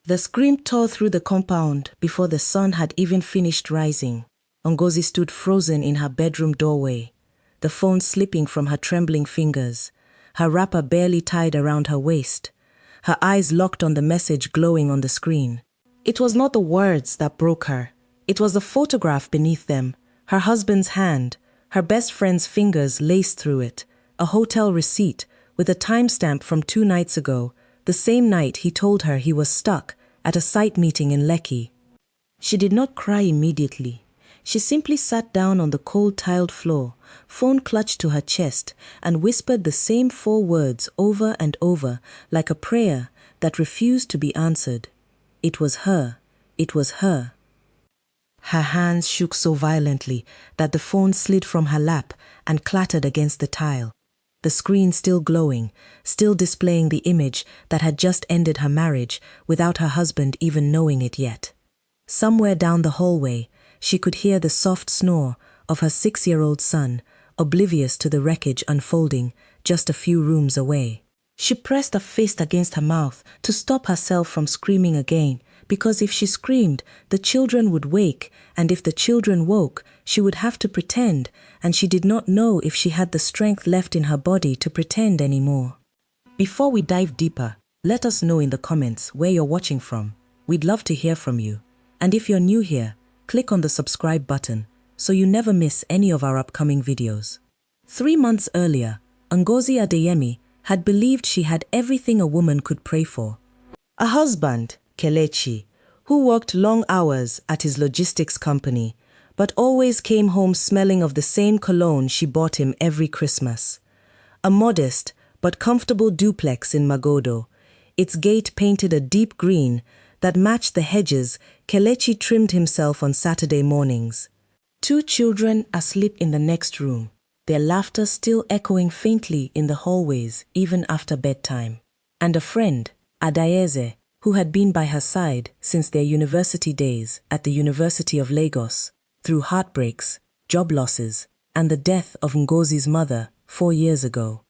The scream tore through the compound before the sun had even finished rising. Ngozi stood frozen in her bedroom doorway, the phone slipping from her trembling fingers, her wrapper barely tied around her waist, her eyes locked on the message glowing on the screen. It was not the words that broke her. It was the photograph beneath them, her husband's hand, her best friend's fingers laced through it, a hotel receipt with a timestamp from 2 nights ago, the same night he told her he was stuck at a site meeting in Lekki. She did not cry immediately. She simply sat down on the cold tiled floor, phone clutched to her chest, and whispered the same 4 words over and over like a prayer that refused to be answered. It was her. It was her. Her hands shook so violently that the phone slid from her lap and clattered against the tile. The screen still glowing, still displaying the image that had just ended her marriage without her husband even knowing it yet. Somewhere down the hallway, she could hear the soft snore of her 6-year-old son, oblivious to the wreckage unfolding just a few rooms away. She pressed a fist against her mouth to stop herself from screaming again, because if she screamed, the children would wake, and if the children woke, she would have to pretend, and she did not know if she had the strength left in her body to pretend anymore. Before we dive deeper, let us know in the comments where you're watching from. We'd love to hear from you. And if you're new here, click on the subscribe button so you never miss any of our upcoming videos. 3 months earlier, Ngozi Adaeze had believed she had everything a woman could pray for. A husband, Kelechi, who worked long hours at his logistics company, but always came home smelling of the same cologne she bought him every Christmas. A modest but comfortable duplex in Magodo, its gate painted a deep green that matched the hedges Kelechi trimmed himself on Saturday mornings. 2 children asleep in the next room, their laughter still echoing faintly in the hallways even after bedtime. And a friend, Adaeze, who had been by her side since their university days at the University of Lagos, through heartbreaks, job losses, and the death of Ngozi's mother 4 years ago.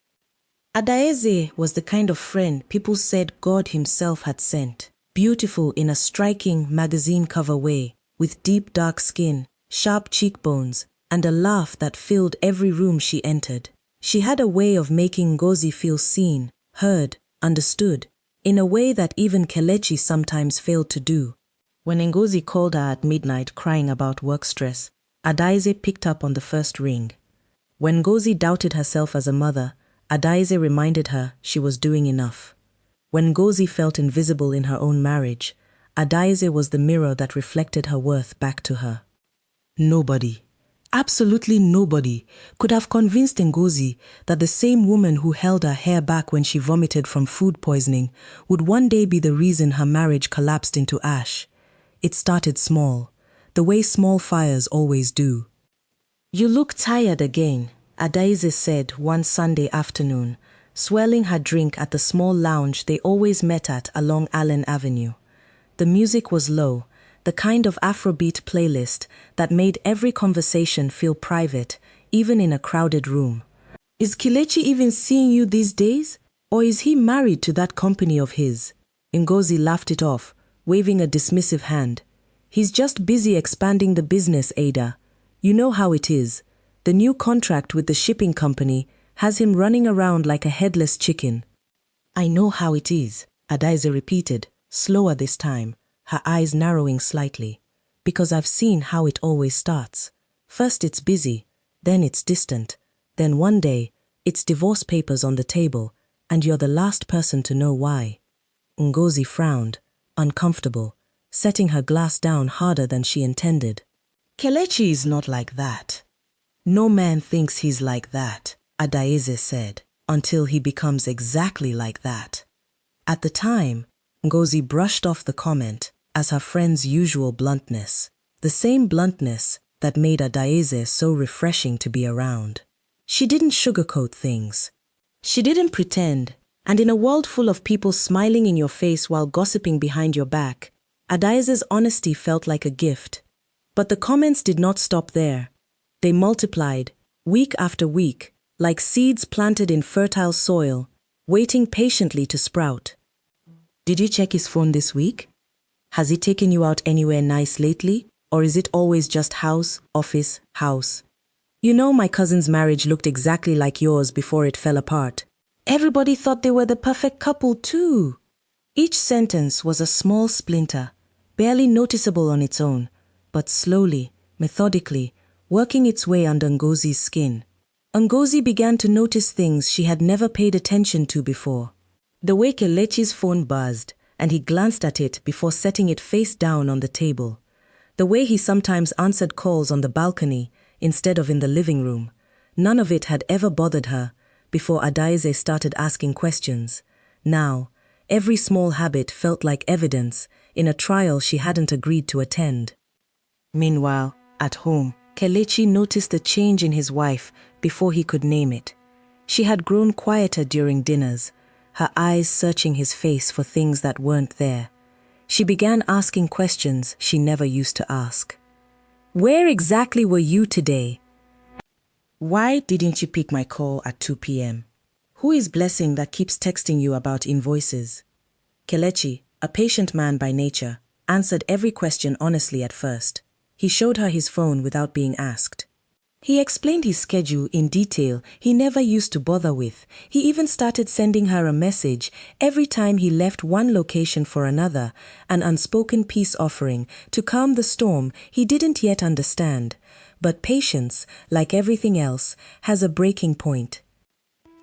Adaeze was the kind of friend people said God himself had sent. Beautiful in a striking magazine cover way, with deep dark skin, sharp cheekbones, and a laugh that filled every room she entered. She had a way of making Ngozi feel seen, heard, understood, in a way that even Kelechi sometimes failed to do. When Ngozi called her at midnight crying about work stress, Adaeze picked up on the first ring. When Ngozi doubted herself as a mother, Adaeze reminded her she was doing enough. When Ngozi felt invisible in her own marriage, Adaeze was the mirror that reflected her worth back to her. Nobody, absolutely nobody, could have convinced Ngozi that the same woman who held her hair back when she vomited from food poisoning would one day be the reason her marriage collapsed into ash. It started small, the way small fires always do. "You look tired again," Adaeze said one Sunday afternoon, swirling her drink at the small lounge they always met at along Allen Avenue. The music was low, the kind of Afrobeat playlist that made every conversation feel private, even in a crowded room. "Is Kelechi even seeing you these days? Or is he married to that company of his?" Ngozi laughed it off, waving a dismissive hand. "He's just busy expanding the business, Ada. You know how it is. The new contract with the shipping company has him running around like a headless chicken." "I know how it is," Adaeze repeated, slower this time, her eyes narrowing slightly, "because I've seen how it always starts. First it's busy, then it's distant, then one day it's divorce papers on the table, and you're the last person to know why." Ngozi frowned, uncomfortable, setting her glass down harder than she intended. "Kelechi is not like that." "No man thinks he's like that," Adaeze said, "until he becomes exactly like that." At the time, Ngozi brushed off the comment as her friend's usual bluntness, the same bluntness that made Adaeze so refreshing to be around. She didn't sugarcoat things. She didn't pretend, and in a world full of people smiling in your face while gossiping behind your back, Adaeze's honesty felt like a gift. But the comments did not stop there. They multiplied, week after week, like seeds planted in fertile soil, waiting patiently to sprout. "Did you check his phone this week?" Has he taken you out anywhere nice lately? Or is it always just house, office, house? You know, my cousin's marriage looked exactly like yours before it fell apart. Everybody thought they were the perfect couple too. Each sentence was a small splinter, barely noticeable on its own, but slowly, methodically, working its way under Ngozi's skin. Ngozi began to notice things she had never paid attention to before. The way Kelechi's phone buzzed, and he glanced at it before setting it face down on the table. The way he sometimes answered calls on the balcony instead of in the living room. None of it had ever bothered her before Adaeze started asking questions. Now, every small habit felt like evidence in a trial she hadn't agreed to attend. Meanwhile, at home, Kelechi noticed the change in his wife before he could name it. She had grown quieter during dinners, her eyes searching his face for things that weren't there. She began asking questions she never used to ask. Where exactly were you today? Why didn't you pick my call at 2 p.m.? Who is Blessing that keeps texting you about invoices? Kelechi, a patient man by nature, answered every question honestly at first. He showed her his phone without being asked. He explained his schedule in detail he never used to bother with. He even started sending her a message every time he left one location for another, an unspoken peace offering to calm the storm he didn't yet understand. But patience, like everything else, has a breaking point.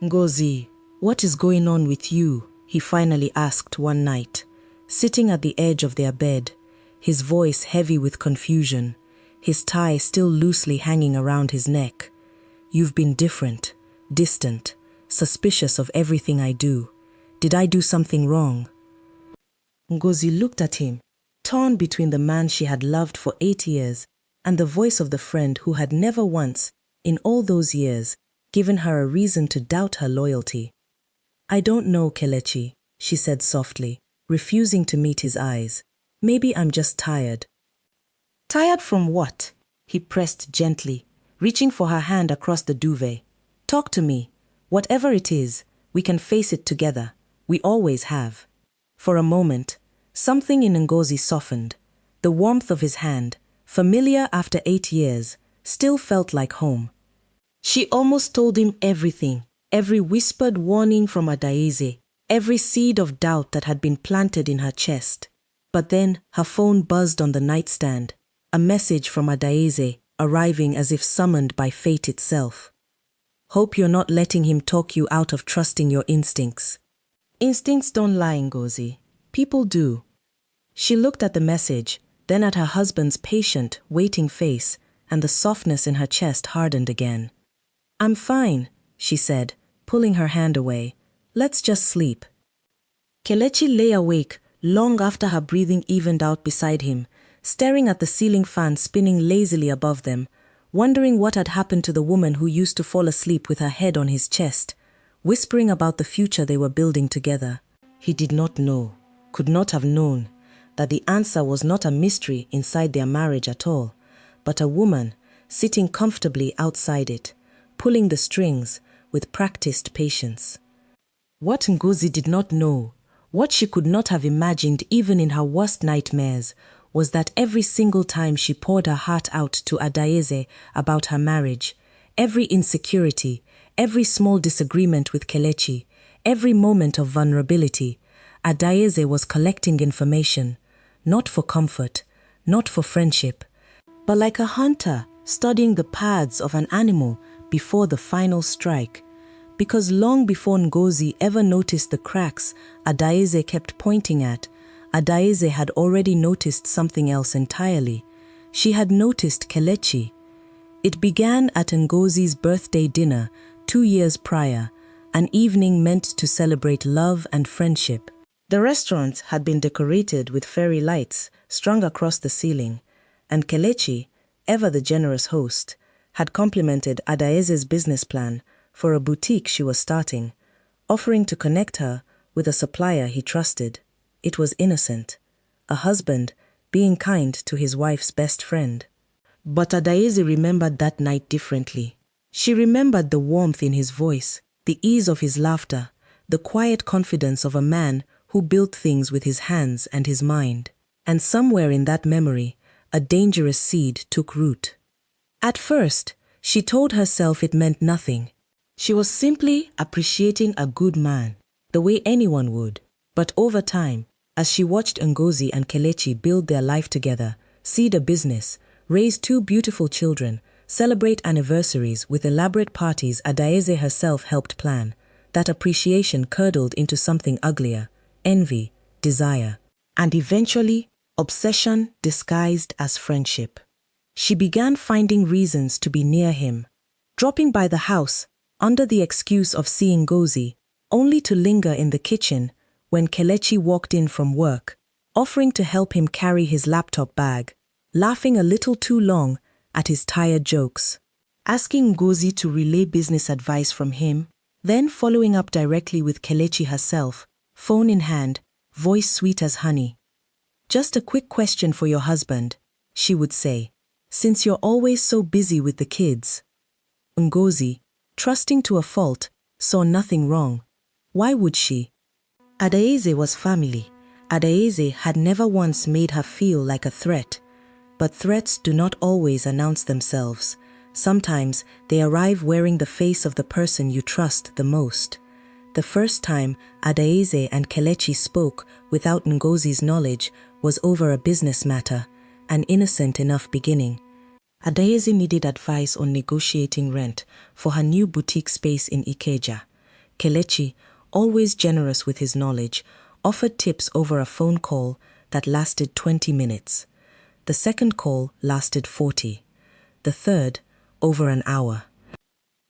Ngozi, what is going on with you? He finally asked one night, sitting at the edge of their bed, his voice heavy with confusion, his tie still loosely hanging around his neck. You've been different, distant, suspicious of everything I do. Did I do something wrong? Ngozi looked at him, torn between the man she had loved for 8 years and the voice of the friend who had never once, in all those years, given her a reason to doubt her loyalty. I don't know, Kelechi, she said softly, refusing to meet his eyes. Maybe I'm just tired. Tired from what? He pressed gently, reaching for her hand across the duvet. Talk to me. Whatever it is, we can face it together. We always have. For a moment, something in Ngozi softened. The warmth of his hand, familiar after 8 years, still felt like home. She almost told him everything, every whispered warning from Adaeze, every seed of doubt that had been planted in her chest. But then her phone buzzed on the nightstand, a message from Adaeze arriving as if summoned by fate itself. Hope you're not letting him talk you out of trusting your instincts. Instincts don't lie, Ngozi. People do. She looked at the message, then at her husband's patient, waiting face, and the softness in her chest hardened again. I'm fine, she said, pulling her hand away. Let's just sleep. Kelechi lay awake long after her breathing evened out beside him, staring at the ceiling fan spinning lazily above them, wondering what had happened to the woman who used to fall asleep with her head on his chest, whispering about the future they were building together. He did not know, could not have known, that the answer was not a mystery inside their marriage at all, but a woman sitting comfortably outside it, pulling the strings with practiced patience. What Ngozi did not know, what she could not have imagined even in her worst nightmares, was that every single time she poured her heart out to Adaeze about her marriage, every insecurity, every small disagreement with Kelechi, every moment of vulnerability, Adaeze was collecting information, not for comfort, not for friendship, but like a hunter studying the paths of an animal before the final strike. Because long before Ngozi ever noticed the cracks Adaeze kept pointing at, Adaeze had already noticed something else entirely. She had noticed Kelechi. It began at Ngozi's birthday dinner 2 years prior, an evening meant to celebrate love and friendship. The restaurant had been decorated with fairy lights strung across the ceiling, and Kelechi, ever the generous host, had complimented Adaeze's business plan for a boutique she was starting, offering to connect her with a supplier he trusted. It was innocent, a husband being kind to his wife's best friend. But Adaeze remembered that night differently. She remembered the warmth in his voice, the ease of his laughter, the quiet confidence of a man who built things with his hands and his mind. And somewhere in that memory, a dangerous seed took root. At first, she told herself it meant nothing. She was simply appreciating a good man, the way anyone would. But over time, as she watched Ngozi and Kelechi build their life together, seed a business, raise two beautiful children, celebrate anniversaries with elaborate parties Adaeze herself helped plan, that appreciation curdled into something uglier: envy, desire, and eventually, obsession disguised as friendship. She began finding reasons to be near him, dropping by the house under the excuse of seeing Ngozi, only to linger in the kitchen when Kelechi walked in from work, offering to help him carry his laptop bag, laughing a little too long at his tired jokes, asking Ngozi to relay business advice from him, then following up directly with Kelechi herself, phone in hand, voice sweet as honey. "Just a quick question for your husband," she would say, "since you're always so busy with the kids." Ngozi, trusting to a fault, saw nothing wrong. Why would she? Adaeze was family. Adaeze had never once made her feel like a threat. But threats do not always announce themselves. Sometimes they arrive wearing the face of the person you trust the most. The first time Adaeze and Kelechi spoke without Ngozi's knowledge was over a business matter, an innocent enough beginning. Adaeze needed advice on negotiating rent for her new boutique space in Ikeja. Kelechi, always generous with his knowledge, offered tips over a phone call that lasted 20 minutes. The second call lasted 40. The third, over an hour.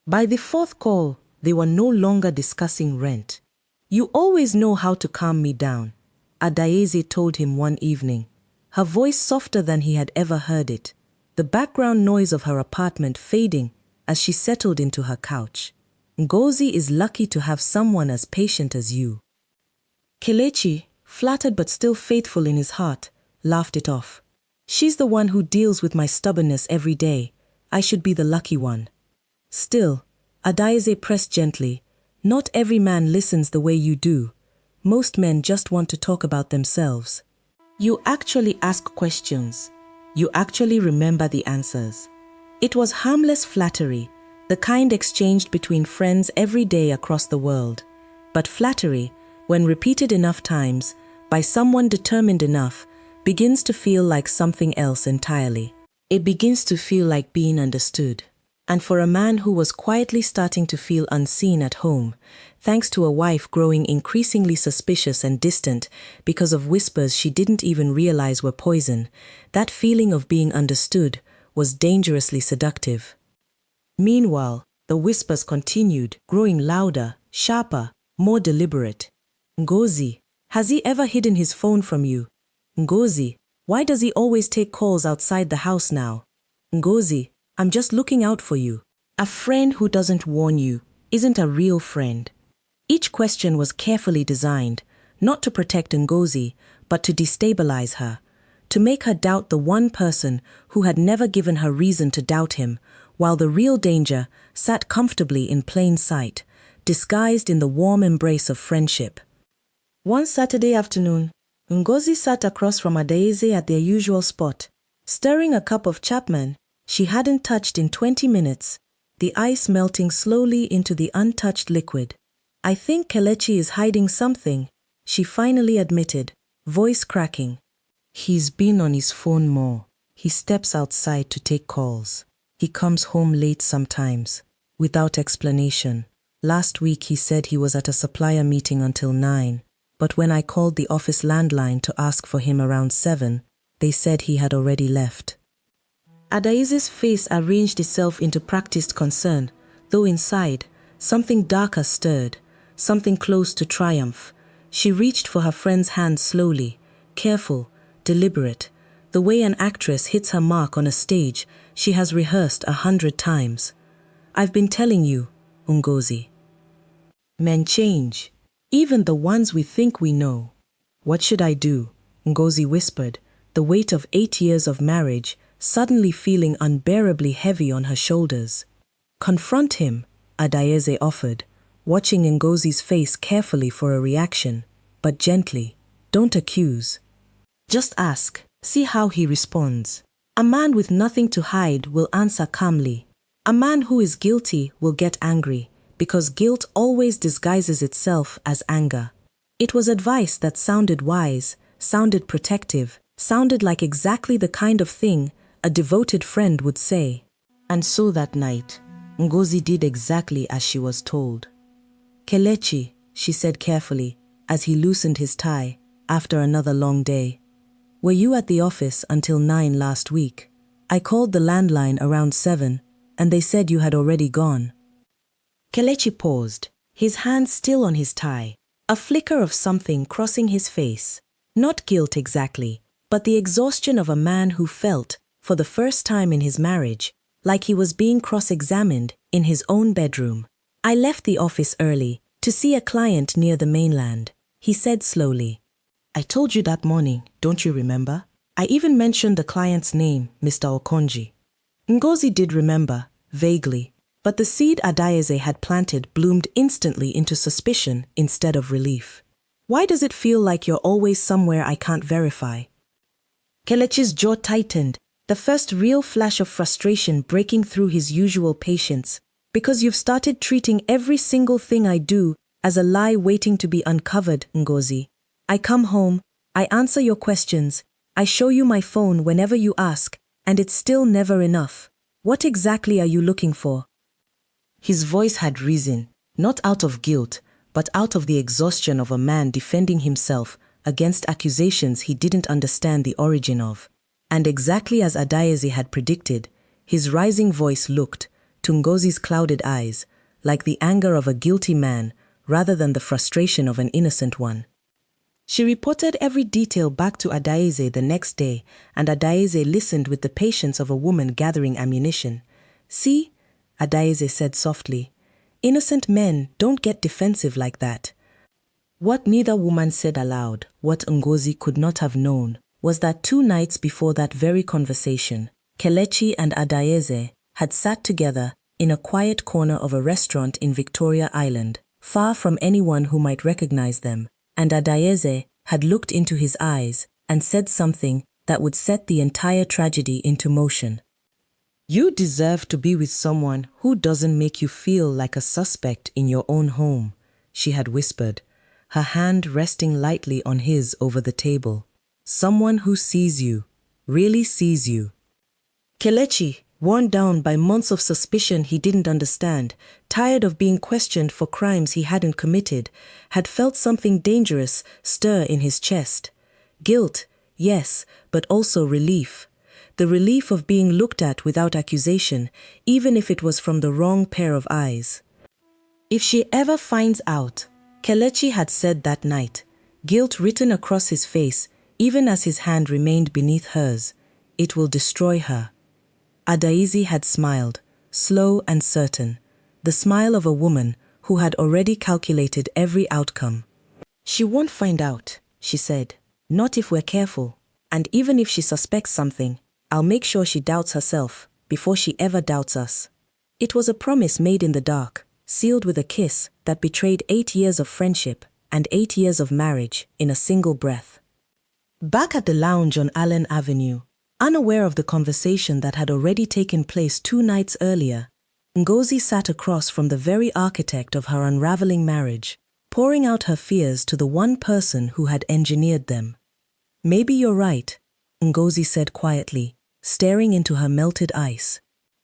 By the fourth call, they were no longer discussing rent. "You always know how to calm me down," Adaeze told him one evening, her voice softer than he had ever heard it, the background noise of her apartment fading as she settled into her couch. "Ngozi is lucky to have someone as patient as you." Kelechi, flattered but still faithful in his heart, laughed it off. "She's the one who deals with my stubbornness every day. I should be the lucky one." Still, Adaeze pressed gently, "Not every man listens the way you do. Most men just want to talk about themselves. You actually ask questions. You actually remember the answers." It was harmless flattery, the kind exchanged between friends every day across the world. But flattery, when repeated enough times, by someone determined enough, begins to feel like something else entirely. It begins to feel like being understood. And for a man who was quietly starting to feel unseen at home, thanks to a wife growing increasingly suspicious and distant because of whispers she didn't even realize were poison, that feeling of being understood was dangerously seductive. Meanwhile, the whispers continued, growing louder, sharper, more deliberate. "Ngozi, has he ever hidden his phone from you? Ngozi, why does he always take calls outside the house now? Ngozi, I'm just looking out for you." A friend who doesn't warn you isn't a real friend. Each question was carefully designed, not to protect Ngozi, but to destabilize her, to make her doubt the one person who had never given her reason to doubt him, while the real danger sat comfortably in plain sight, disguised in the warm embrace of friendship. One Saturday afternoon, Ngozi sat across from Adaeze at their usual spot, stirring a cup of Chapman she hadn't touched in 20 minutes, the ice melting slowly into the untouched liquid. "I think Kelechi is hiding something," she finally admitted, voice cracking. "He's been on his phone more. He steps outside to take calls. He comes home late sometimes, without explanation. Last week he said he was at a supplier meeting until 9, but when I called the office landline to ask for him around 7, they said he had already left." Adaeze's face arranged itself into practiced concern, though inside, something darker stirred, something close to triumph. She reached for her friend's hand slowly, careful, deliberate, the way an actress hits her mark on a stage she has rehearsed 100 times. "I've been telling you, Ngozi. Men change, even the ones we think we know." "What should I do?" Ngozi whispered, the weight of 8 years of marriage suddenly feeling unbearably heavy on her shoulders. "Confront him," Adaeze offered, watching Ngozi's face carefully for a reaction, but gently. "Don't accuse." Just ask, see how he responds. A man with nothing to hide will answer calmly. A man who is guilty will get angry, because guilt always disguises itself as anger. It was advice that sounded wise, sounded protective, sounded like exactly the kind of thing a devoted friend would say. And so that night, Ngozi did exactly as she was told. "Kelechi," she said carefully, as he loosened his tie after another long day. "Were you at the office until 9 last week? I called the landline around 7, and they said you had already gone." Kelechi paused, his hand still on his tie, a flicker of something crossing his face. Not guilt exactly, but the exhaustion of a man who felt, for the first time in his marriage, like he was being cross-examined in his own bedroom. "I left the office early to see a client near the mainland," he said slowly. "I told you that morning, don't you remember? I even mentioned the client's name, Mr. Okonji." Ngozi did remember, vaguely, but the seed Adaeze had planted bloomed instantly into suspicion instead of relief. "Why does it feel like you're always somewhere I can't verify?" Kelechi's jaw tightened, the first real flash of frustration breaking through his usual patience. "Because you've started treating every single thing I do as a lie waiting to be uncovered, Ngozi. I come home, I answer your questions, I show you my phone whenever you ask, and it's still never enough. What exactly are you looking for?" His voice had risen, not out of guilt, but out of the exhaustion of a man defending himself against accusations he didn't understand the origin of. And exactly as Adaeze had predicted, his rising voice looked, to Ngozi's clouded eyes, like the anger of a guilty man rather than the frustration of an innocent one. She reported every detail back to Adaeze the next day, and Adaeze listened with the patience of a woman gathering ammunition. "See," Adaeze said softly, "innocent men don't get defensive like that." What neither woman said aloud, what Ngozi could not have known, was that 2 nights before that very conversation, Kelechi and Adaeze had sat together in a quiet corner of a restaurant in Victoria Island, far from anyone who might recognize them, and Adaeze had looked into his eyes and said something that would set the entire tragedy into motion. "You deserve to be with someone who doesn't make you feel like a suspect in your own home," she had whispered, her hand resting lightly on his over the table. "Someone who sees you, really sees you." Kelechi, worn down by months of suspicion he didn't understand, tired of being questioned for crimes he hadn't committed, had felt something dangerous stir in his chest. Guilt, yes, but also relief. The relief of being looked at without accusation, even if it was from the wrong pair of eyes. "If she ever finds out," Kelechi had said that night, guilt written across his face, even as his hand remained beneath hers, "it will destroy her." Adaeze had smiled, slow and certain, the smile of a woman who had already calculated every outcome. "She won't find out," she said, "not if we're careful. And even if she suspects something, I'll make sure she doubts herself before she ever doubts us." It was a promise made in the dark, sealed with a kiss that betrayed 8 years of friendship and 8 years of marriage in a single breath. Back at the lounge on Allen Avenue, unaware of the conversation that had already taken place 2 nights earlier, Ngozi sat across from the very architect of her unraveling marriage, pouring out her fears to the one person who had engineered them. "Maybe you're right," Ngozi said quietly, staring into her melted ice.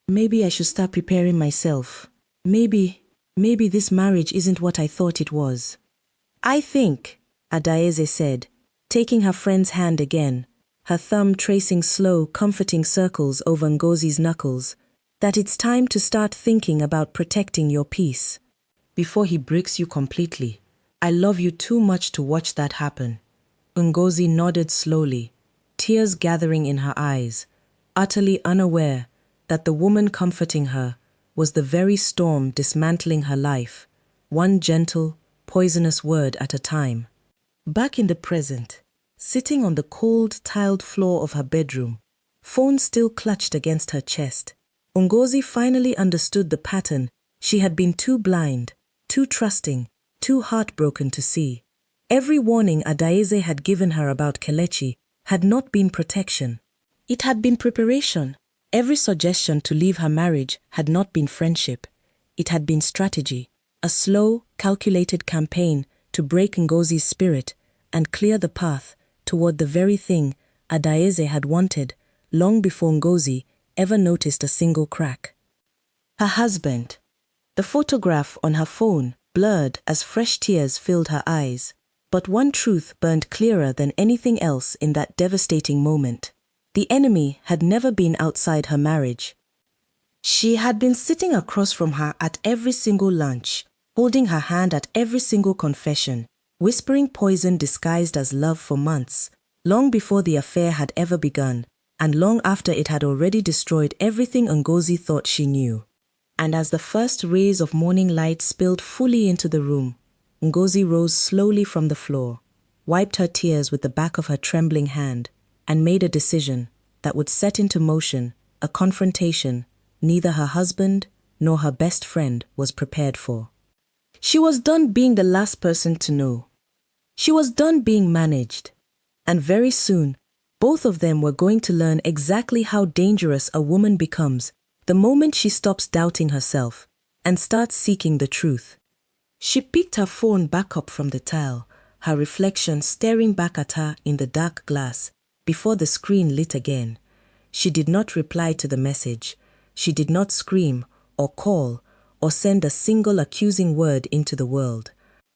"Maybe I should start preparing myself. Maybe this marriage isn't what I thought it was." "I think," Adaeze said, taking her friend's hand again, her thumb tracing slow, comforting circles over Ngozi's knuckles, "that it's time to start thinking about protecting your peace. Before he breaks you completely. I love you too much to watch that happen." Ngozi nodded slowly, tears gathering in her eyes, utterly unaware that the woman comforting her was the very storm dismantling her life, one gentle, poisonous word at a time. Back in the present, sitting on the cold, tiled floor of her bedroom, phone still clutched against her chest, Ngozi finally understood the pattern she had been too blind, too trusting, too heartbroken to see. Every warning Adaeze had given her about Kelechi had not been protection. It had been preparation. Every suggestion to leave her marriage had not been friendship. It had been strategy, a slow, calculated campaign to break Ngozi's spirit and clear the path toward the very thing Adaeze had wanted long before Ngozi ever noticed a single crack. Her husband. The photograph on her phone blurred as fresh tears filled her eyes. But one truth burned clearer than anything else in that devastating moment. The enemy had never been outside her marriage. She had been sitting across from her at every single lunch, holding her hand at every single confession, whispering poison disguised as love for months, long before the affair had ever begun, and long after it had already destroyed everything Ngozi thought she knew. And as the first rays of morning light spilled fully into the room, Ngozi rose slowly from the floor, wiped her tears with the back of her trembling hand, and made a decision that would set into motion a confrontation neither her husband nor her best friend was prepared for. She was done being the last person to know. She was done being managed. And very soon, both of them were going to learn exactly how dangerous a woman becomes the moment she stops doubting herself and starts seeking the truth. She picked her phone back up from the tile, her reflection staring back at her in the dark glass before the screen lit again. She did not reply to the message. She did not scream or call or send a single accusing word into the world.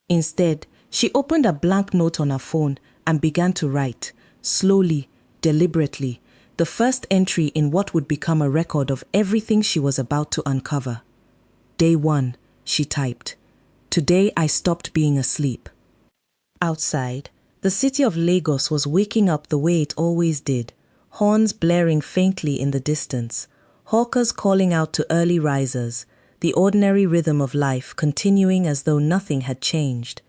Instead, she opened a blank note on her phone and began to write, slowly, deliberately, the first entry in what would become a record of everything she was about to uncover. Day 1, she typed. Today I stopped being asleep. Outside, the city of Lagos was waking up the way it always did, horns blaring faintly in the distance, hawkers calling out to early risers, the ordinary rhythm of life continuing as though nothing had changed.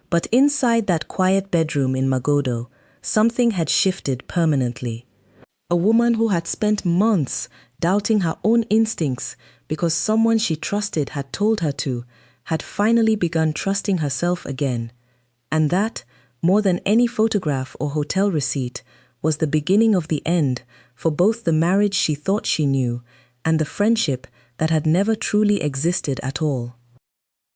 But inside that quiet bedroom in Magodo, something had shifted permanently. A woman who had spent months doubting her own instincts because someone she trusted had told her to, had finally begun trusting herself again. And that, more than any photograph or hotel receipt, was the beginning of the end for both the marriage she thought she knew and the friendship that had never truly existed at all.